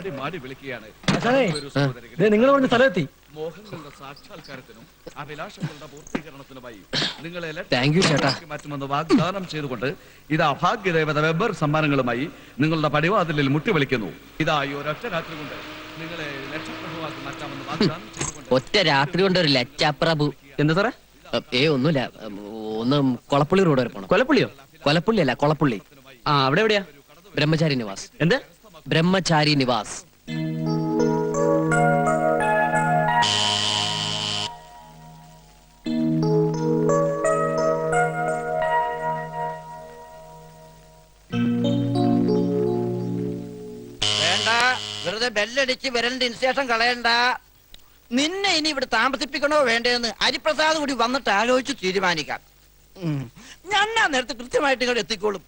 പാടി മാടി വിളിക്കുകയാണ്. നിങ്ങൾ കൊണ്ട് സ്ഥലമെത്തി. മോഹങ്ങളുടെ സാക്ഷാത്കാരത്തിനും അഭിലാഷങ്ങളുടെ പൂർത്തീകരണത്തിനുമായി നിങ്ങളെ മാറ്റുമെന്ന് വാഗ്ദാനം ചെയ്തുകൊണ്ട് ഇതാ ഭാഗ്യദേവത വെബ്ബർ സമ്മാനങ്ങളുമായി നിങ്ങളുടെ പടിവാതിലിൽ മുട്ടി വിളിക്കുന്നു. ഇതാ ഈ ഒരൊറ്റ രാത്രി കൊണ്ട് നിങ്ങളെ ലക്ഷപ്രഭുവാക്കി മാറ്റാമെന്ന് വാഗ്ദാനം ചെയ്തുകൊണ്ട് ഒറ്റ രാത്രി കൊണ്ട് ഒരു ലക്ഷപ്രഭു. എന്താ സാറേ? ഒന്നുമില്ല, ഒന്ന് കൊളപ്പള്ളി റോഡ് വരെ പോണം. കൊലപ്പള്ളിയോ? കൊലപ്പള്ളി അല്ല, കൊളപ്പള്ളി. ആ, അവിടെ എവിടെയാ? ബ്രഹ്മചാരി നിവാസ്. എന്ത്? ബ്രഹ്മചാരി നിവാസ്. വേണ്ട, വെറുതെ ബെല്ലടിച്ച് വിരലിന്റെ ഇൻസ്റ്റേഷൻ കളയണ്ട. നിന്നെ ഇനി ഇവിടെ താമസിപ്പിക്കണോ വേണ്ടേന്ന് ഹരിപ്രസാദ് കൂടി വന്നിട്ട് ആലോചിച്ച് തീരുമാനിക്കാം. ഞാൻ നേരത്തെ കൃത്യമായിട്ട് ഇങ്ങോട്ട് എത്തിക്കോളും.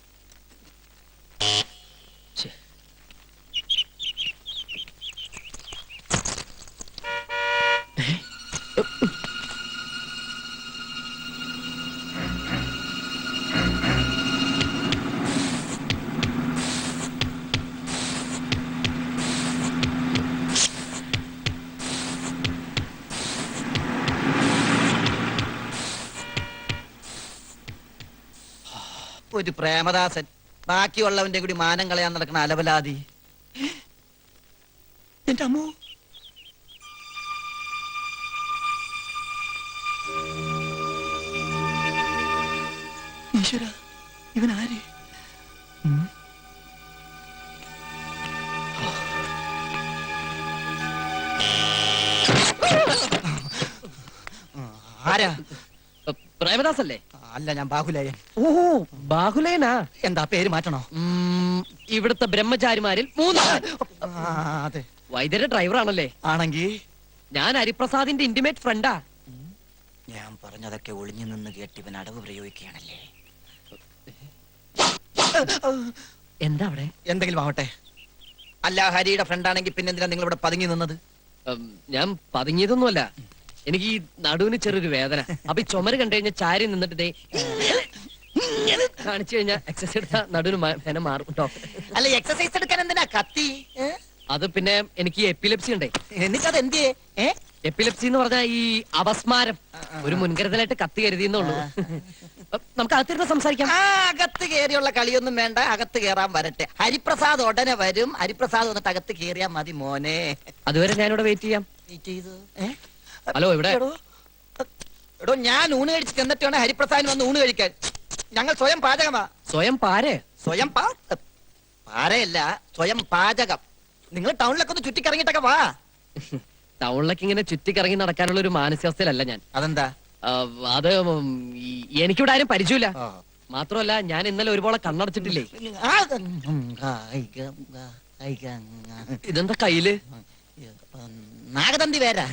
ഒരു പ്രേമദാസൻ, ബാക്കിയുള്ളവന്റെ കൂടി മാനം കളയാൻ നടക്കുന്ന അലവലാതി. എന്റെ അമ്മോ, ഈശ്വര, ഇവൻ ആര്? ആരാ? പ്രേമദാസ് അല്ലേ? അല്ല, ഞാൻ ബാഹുലയൻ. ഓ, ബാഹുലേനാ? എന്താ പേര് മാറ്റണോ? ഇവിടുത്തെ ബ്രഹ്മചാരിമാരിൽ 3. അതെ. വൈദ്യരുടെ ഡ്രൈവറാണല്ലേ? ആണെങ്കി ഞാൻ ഹരിപ്രസാദിന്റെ ഇന്റിമേറ്റ് ഫ്രണ്ടാ. ഞാൻ പറഞ്ഞതൊക്കെ ഒളിഞ്ഞു നിന്ന് കേട്ട് ഇവൻ അടവ് പ്രയോഗിക്കുകയാണല്ലേ. എന്താ അവിടെ? എന്തെങ്കിലും ആവട്ടെ. അല്ല, ഹരിയുടെ ഫ്രണ്ടാണെങ്കിൽ പിന്നെന്തിനാ നിങ്ങൾ ഇവിടെ പതുങ്ങി നിന്നത്? ഞാൻ പതുങ്ങിയതൊന്നുമല്ല, എനിക്ക് ഈ നടുവിന് ചെറിയൊരു വേദന. അപ്പൊ ഈ ചുമര് കണ്ടു കഴിഞ്ഞാൽ ചാരി നിന്നിട്ട് കാണിച്ചു കഴിഞ്ഞാൽ എക്സസൈസ് എടുത്താൽ നടുവിന് വേദന മാറും കേട്ടോ. അല്ല, എക്സസൈസ് എടുക്കാൻ എന്തിനാ കത്തി? അത് പിന്നെ എനിക്ക് എപ്പിലെപ്സി ഉണ്ടേ. എന്നിട്ടത് എന്തിയേ? എപ്പിലെപ്സി എന്ന് പറഞ്ഞാൽ ഈ അപസ്മാരം. ഒരു മുൻകരുതലായിട്ട് കത്തി കരുതിയെന്നുള്ളൂ. നമുക്ക് അകത്തിരുന്ന് സംസാരിക്കാം. അകത്ത് കയറിയുള്ള കളിയൊന്നും വേണ്ട, അകത്ത് കയറാൻ വരട്ടെ. ഹരിപ്രസാദ് ഉടനെ വരും. ഹരിപ്രസാദ് വന്നിട്ട് അകത്ത് കയറിയാ മതി മോനെ. അതുവരെ ഞാനിവിടെ വെയിറ്റ് ചെയ്യാം. ഹലോ, ഇവിടെ എടോ, ഞാൻ ഊണ് കഴിച്ച് ചെന്നിട്ട് വേണം ഹരിപ്രസാദിന് വന്ന് ഊണ് കഴിക്കാൻ. ഞങ്ങൾ സ്വയം പാചകമാ. സ്വയം പാരേ? സ്വയം പാരയല്ല, സ്വയം പാചകം. നിങ്ങൾ ടൗണിലൊക്കെ ഒന്ന് ചുറ്റിക്കറങ്ങിട്ടൊക്കെ വാ. ടൗണിലൊക്കെ ഇങ്ങനെ ചുറ്റിക്കറങ്ങി നടക്കാനുള്ള ഒരു മാനസികാവസ്ഥയിലല്ല ഞാൻ. അതെന്താ? അത് എനിക്കിവിടെ ആരും പരിചയമില്ല. മാത്രമല്ല, ഞാൻ ഇന്നലെ ഒരുപോലെ കണ്ണടച്ചിട്ടില്ലേ. ഇതെന്താ കയ്യില്? നാഗതന്തി വേരാ.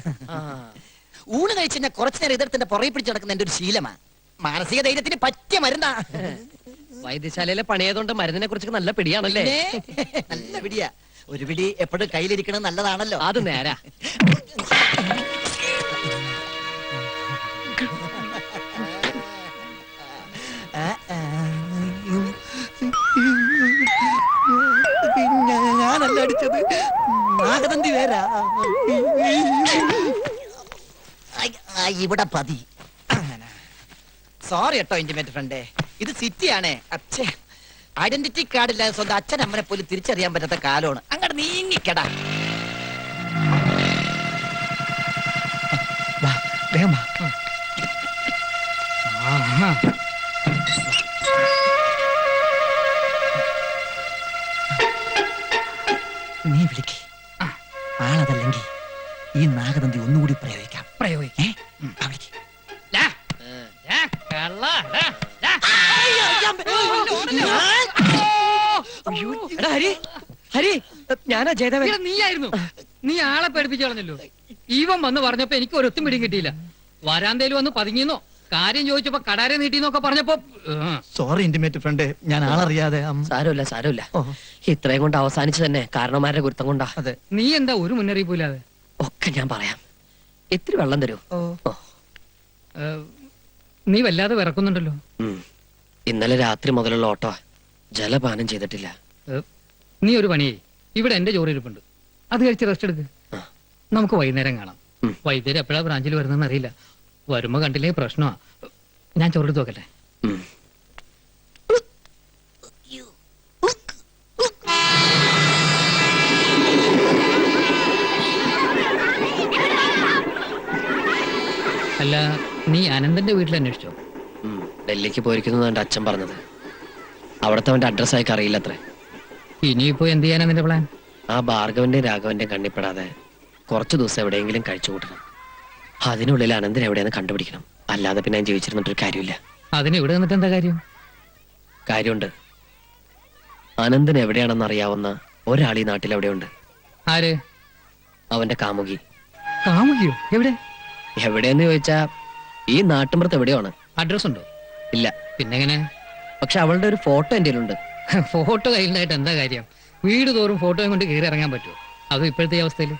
ഊണ് കഴിച്ച് ഞാൻ കുറച്ചു നേരം ഇതരത്തിന്റെ പുറകെ പിടിച്ച് നടക്കുന്ന എന്റെ ഒരു ശീലമാ. മാനസിക ധൈര്യത്തിന് പറ്റിയ മരുന്നാ. വൈദ്യശാലയിലെ പണിയായതുകൊണ്ട് മരുന്നിനെ കുറിച്ച് നല്ല പിടിയാണല്ലേ? നല്ല പിടിയാ. ഒരു പിടി എപ്പോഴും കയ്യിലിരിക്കണത് നല്ലതാണല്ലോ. അത് നേരാ. ഞാനല്ല അടിച്ചത്, നാഗതന്തി വേരാ. ഇവിടെ പതി. സോറി കേട്ടോ ഇന്റിമേറ്റ് ഫ്രണ്ടേ, ഇത് സിറ്റിയാണേ. അച്ഛേ, ഐഡന്റിറ്റി കാർഡില്ലാതെ സ്വന്തം അച്ഛൻ അമ്മനെ പോലും തിരിച്ചറിയാൻ പറ്റാത്ത കാലമാണ്. അങ്ങോട്ട് നീങ്ങിക്കടാ. നീ വിളിക്ക്. ആളതല്ലെങ്കിൽ ഈ നാഗതന്തി ഒന്നുകൂടി പ്രയോഗിക്കാം. പ്രയോഗിക്കേ? ഹരി, ഹരി, ഞാനാ ജയദേവൻ. നീയായിരുന്നു. നീ ആളെ പേടിപ്പിച്ചു കളഞ്ഞല്ലോ. ഈവൻ വന്ന് പറഞ്ഞപ്പോ എനിക്ക് ഒരൊത്തും പിടിയും കിട്ടിയില്ല. വരാന്തേലും വന്ന് പതുങ്ങിന്നോ, കാര്യം ചോദിച്ചപ്പോ കടാരെ നീട്ടിന്നൊക്കെ പറഞ്ഞപ്പോ. സോറി ഇന്റിമേറ്റ് ഫ്രണ്ട്, ഞാൻ ആളറിയാതെ. സാരമില്ല, സാരമില്ല. ഇത്രയും കൊണ്ട് അവസാനിച്ചു തന്നെ കാരണവന്മാരുടെ ഗുരുത്തം കൊണ്ടാ. അതെ. നീ എന്താ ഒരു മുന്നറിയിപ്പില്ലാതെ? ഒക്കെ ഞാൻ പറയാം. ഇത്തിരി വെള്ളം തരൂ. നീ വല്ലാതെ വിറക്കുന്നുണ്ടല്ലോ. ഇന്നലെ രാത്രി മുതലുള്ള ഓട്ടോ ജലപാനം ചെയ്തിട്ടില്ല. നീ ഒരു പണിയേ, ഇവിടെ എന്റെ ചോറിരിപ്പുണ്ട്. അത് കഴിച്ച് റെസ്റ്റ് എടുക്ക്. നമുക്ക് വൈകുന്നേരം കാണാം. വൈദ്യുതി എപ്പോഴാ ബ്രാഞ്ചിൽ വരുന്നതെന്ന് അറിയില്ല. വരുമ്പോ കണ്ടില്ലേ പ്രശ്നമാ. ഞാൻ ചോറെടുത്ത് നോക്കട്ടെ. അല്ല, നീ അനന്തന്റെ വീട്ടിൽ അന്വേഷിച്ചോ? ഡൽഹിക്ക് പോയിരിക്കുന്നു എന്റെ അച്ഛൻ പറഞ്ഞത്. അവിടുത്തെ അവന്റെ അഡ്രസ് അയക്ക് അറിയില്ല അത്രേ. ഇനിയിപ്പോ എന്ത് ചെയ്യാനാ നിന്റെ പ്ലാൻ? ആ ഭാർഗവന്റെയും രാഘവന്റെയും കണ്ണിപ്പെടാതെ കുറച്ചു ദിവസം എവിടെയെങ്കിലും കഴിച്ചു കൂട്ടണം. അതിനുള്ളിൽ അനന്തൻ എവിടെയെന്ന് കണ്ടുപിടിക്കണം. അല്ലാതെ പിന്നെ ഞാൻ ജീവിച്ചിരുന്നിട്ടൊരു കാര്യമില്ല. അതിന് ഇവിടെ നിന്നിട്ട് എന്താ കാര്യം? കാര്യമുണ്ട്. അനന്തൻ എവിടെയാണെന്ന് അറിയാവുന്ന ഒരാൾ ഈ നാട്ടിൽ എവിടെയുണ്ട്. ആര്? അവന്റെ കാമുകി. കാമുകിയോ? എവിടെ? എവിടെയെന്ന് ചോദിച്ചാ ഈ നാട്ടുമ്പുറത്ത് എവിടെയാണ്. അഡ്രസ് ഉണ്ടോ? ഇല്ല. പിന്നെങ്ങനെ? പക്ഷെ അവളുടെ ഒരു ഫോട്ടോ എൻ്റെ കയ്യിലുണ്ട്. ഫോട്ടോ കയ്യിലായിട്ട് എന്താ കാര്യം? വീട് തോറും ഫോട്ടോയും കൊണ്ട് കയറി ഇറങ്ങാൻ പറ്റുമോ? അതും ഇപ്പോഴത്തെ ഈ അവസ്ഥയിൽ.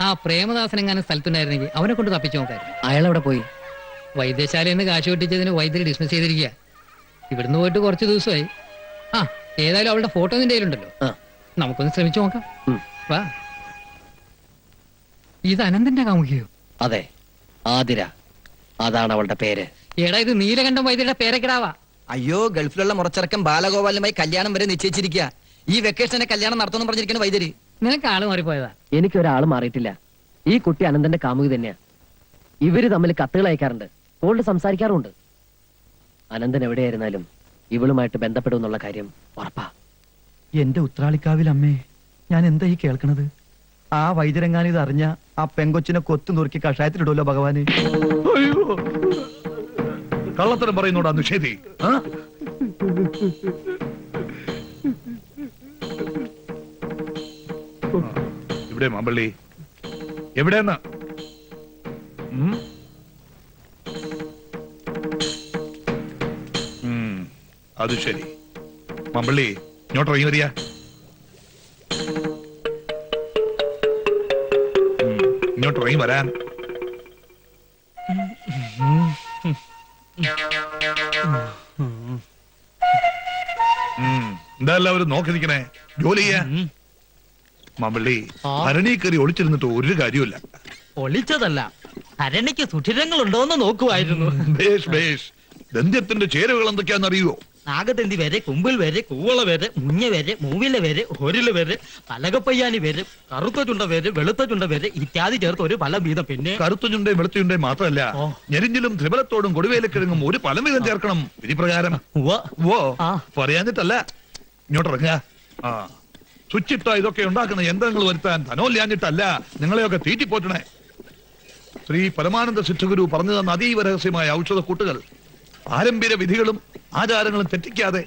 ആ പ്രേമദാസൻ എങ്ങാനും സ്ഥലത്തുണ്ടായിരുന്നെങ്കിൽ അവനെ കൊണ്ട് തപ്പിച്ചു നോക്കായിരുന്നു. അയാൾ അവിടെ പോയി. വൈദ്യശാലയിൽ നിന്ന് കാശ് വെട്ടിച്ചതിന് വൈദ്യുതി ഡിസ്മിസ് ചെയ്തിരിക്കുക. ഇവിടുന്ന് പോയിട്ട് കുറച്ച് ദിവസമായി. ആ ഏതായാലും അവളുടെ ഫോട്ടോ നിന്റെ കയ്യിലുണ്ടല്ലോ. ആ. നമുക്കൊന്ന് ശ്രമിച്ചു നോക്കാം. ഉം. വാ. ഇത് അനന്തന്റെ കാമുകിയോ? അതെ, ആതിര. അതാണ് അവളുടെ പേര്. എടാ, ഇത് നീലകണ്ഠം വൈദ്യരുടെ പേരക്കിടാവാ. അയ്യോ, ഗൾഫിലുള്ള മുറച്ചിറക്കം ബാലഗോപാലുമായി കല്യാണം വരെ നിശ്ചയിച്ചിരിക്കുക. ഈ വെക്കേഷനെ കല്യാണം നടത്തുമെന്ന് പറഞ്ഞിരിക്കുന്ന വൈദ്യര്. നിനക്ക് ആള് മാറിപ്പോയതാ. എനിക്കൊരാൾ മാറിയിട്ടില്ല. ഈ കുട്ടി അനന്തന്റെ കാമുകി തന്നെയാ. ഇവര് തമ്മിൽ കത്തുകൾ അയക്കാറുണ്ട്, ഫോണിൽ സംസാരിക്കാറുമുണ്ട്. അനന്തൻ എവിടെയായിരുന്നാലും ഇവളുമായിട്ട് ബന്ധപ്പെടുമെന്നുള്ള കാര്യം ഉറപ്പാ. എന്റെ ഉത്രാളിക്കാവിൽ അമ്മേ, ഞാൻ എന്താ ഈ കേൾക്കണത്? ആ വൈദ്യരങ്ങാൻ ഇത് അറിഞ്ഞ ആ പെങ്കൊച്ചിനെ കൊത്തു നുറുക്കി കഷായത്തിലിടുമല്ലോ ഭഗവാന്. അയ്യോ, കള്ളത്തരം പറയുന്നോടാ നിഷേധി. ഇവിടെ മാമ്പള്ളി എവിടെയെന്ന്? അത് ശരി. മാമ്പള്ളി ഇങ്ങോട്ട് ഇറങ്ങി വരിക. ഇങ്ങോട്ട് ഇറങ്ങി വരാൻ. എന്താ എല്ലാവരും നോക്കി നിൽക്കണേ? ജോലി ചെയ്യാ. മാമ്പള്ളി, ഭരണി കയറി ഒളിച്ചിരുന്നിട്ട് ഒരു കാര്യമില്ല. ഒളിച്ചതല്ല, അരണിക്ക് സുഷിരങ്ങൾ ഉണ്ടോന്ന് നോക്കുമായിരുന്നു. ബേഷ് ബേഷ്. ദന്ത്യത്തിന്റെ ചേരുവകൾ എന്തൊക്കെയാന്ന് അറിയുവോ? നാഗതന്തി വരെ, കുമ്പിൽ വരെ, കൂവള വരെ, മുഞ്ഞ വരെ, മൂവില വരെ, ഒരില വരെ, പലകപ്പയ്യാനി വരെ, കറുത്ത ചുണ്ട വരെ, വെളുത്ത ചുണ്ട വരെ ഇത്യാദി ചേർത്ത് ഒരു ഫലം വീതം. പിന്നെ കറുത്ത ചുണ്ടയും വെളുത്ത ചുണ്ടയും മാത്രമല്ല, ഞെരിഞ്ഞിലും ത്രിബലത്തോടും കൊടുവേലക്കിഴങ്ങും ഒരു ഫലം വീതം ചേർക്കണം വിധിപ്രകാരം. ഓ പറയാഞ്ഞിട്ടല്ല. ഇങ്ങോട്ട് ഇറങ്ങുക. ആ സ്വിച്ചിട്ട ഇതൊക്കെ ഉണ്ടാക്കുന്ന യന്ത്രങ്ങൾ വരുത്താൻ ധനോല്യാഞ്ഞിട്ടല്ല നിങ്ങളെയൊക്കെ തീറ്റിപ്പോറ്റണേ. ശ്രീ പരമാനന്ദ സിദ്ധഗുരു പറഞ്ഞു തന്ന അതീവ രഹസ്യമായ ഔഷധ കൂട്ടുകൾ പാരമ്പര്യ വിധികളും ആചാരങ്ങളും തെറ്റിക്കാതെ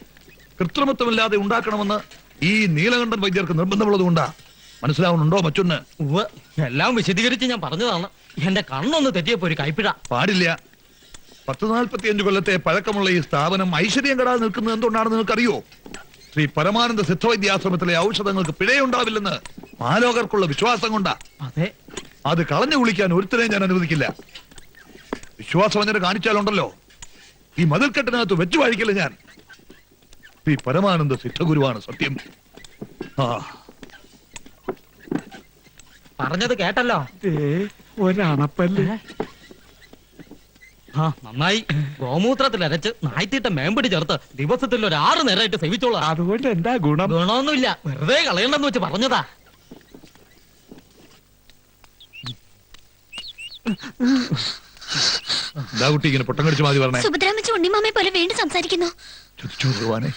കൃത്രിമത്വമില്ലാതെ ഉണ്ടാക്കണമെന്ന് ഈ നീലകണ്ഠൻ വൈദ്യർക്ക് നിർബന്ധമുള്ളതുകൊണ്ടാ. മനസ്സിലാവുന്നുണ്ടോ മറ്റൊന്ന്? എല്ലാം വിശദീകരിച്ച് ഞാൻ പറഞ്ഞതാണ്. എന്റെ കണ്ണൊന്ന് തെറ്റിയപ്പോ ഒരു കൈപ്പിഴ. പാടില്ല. 1045 കൊല്ലത്തെ പഴക്കമുള്ള ഈ സ്ഥാപനം ഐശ്വര്യം കെടാതെ നിൽക്കുന്നത് എന്തുകൊണ്ടാണെന്ന് നിങ്ങൾക്കറിയോ? ശ്രീ പരമാനന്ദ സിദ്ധവൈദ്യാശ്രമത്തിലെ ഔഷധങ്ങൾക്ക് പിഴയുണ്ടാവില്ലെന്ന് മാലോകർക്കുള്ള വിശ്വാസം കൊണ്ടാ. അതെ, അത് കളഞ്ഞു കുളിക്കാൻ ഒരുത്തരെയും ഞാൻ അനുവദിക്കില്ല. വിശ്വാസവഞ്ചന കാണിച്ചാലുണ്ടല്ലോ ഈ മതിൽക്കെട്ടിനകത്ത് വെച്ചു വാഴിക്കില്ല ഞാൻ. ശ്രീ പരമാനന്ദ സിദ്ധഗുരുവാണ് സത്യം. പറഞ്ഞത് കേട്ടല്ലോ. ഒരണപ്പല്ലേ. ആ നന്നായി. ഗോമൂത്രത്തിൽ അരച്ച് നായ്ത്തീട്ട മേമ്പടി ചേർത്ത് ദിവസത്തിൽ ഒരു 6 നേരമായിട്ട് സേവിച്ചോളാം. അതുകൊണ്ട് എന്താ ഗുണം? ഗുണമൊന്നുമില്ല, വെറുതെ കളയണ്ടെന്ന് വെച്ച് പറഞ്ഞതാ. എന്താ കുട്ടി ഇങ്ങനെ പൊട്ടം കടിച്ച് മാതി പറഞ്ഞേ? സുഭദ്രാമച്ചി ഉണ്ണിമാമയെ പോലെ വീണ്ടും സംസാരിക്കുന്നു. ചുതിച്ചു ഭഗവാനെ.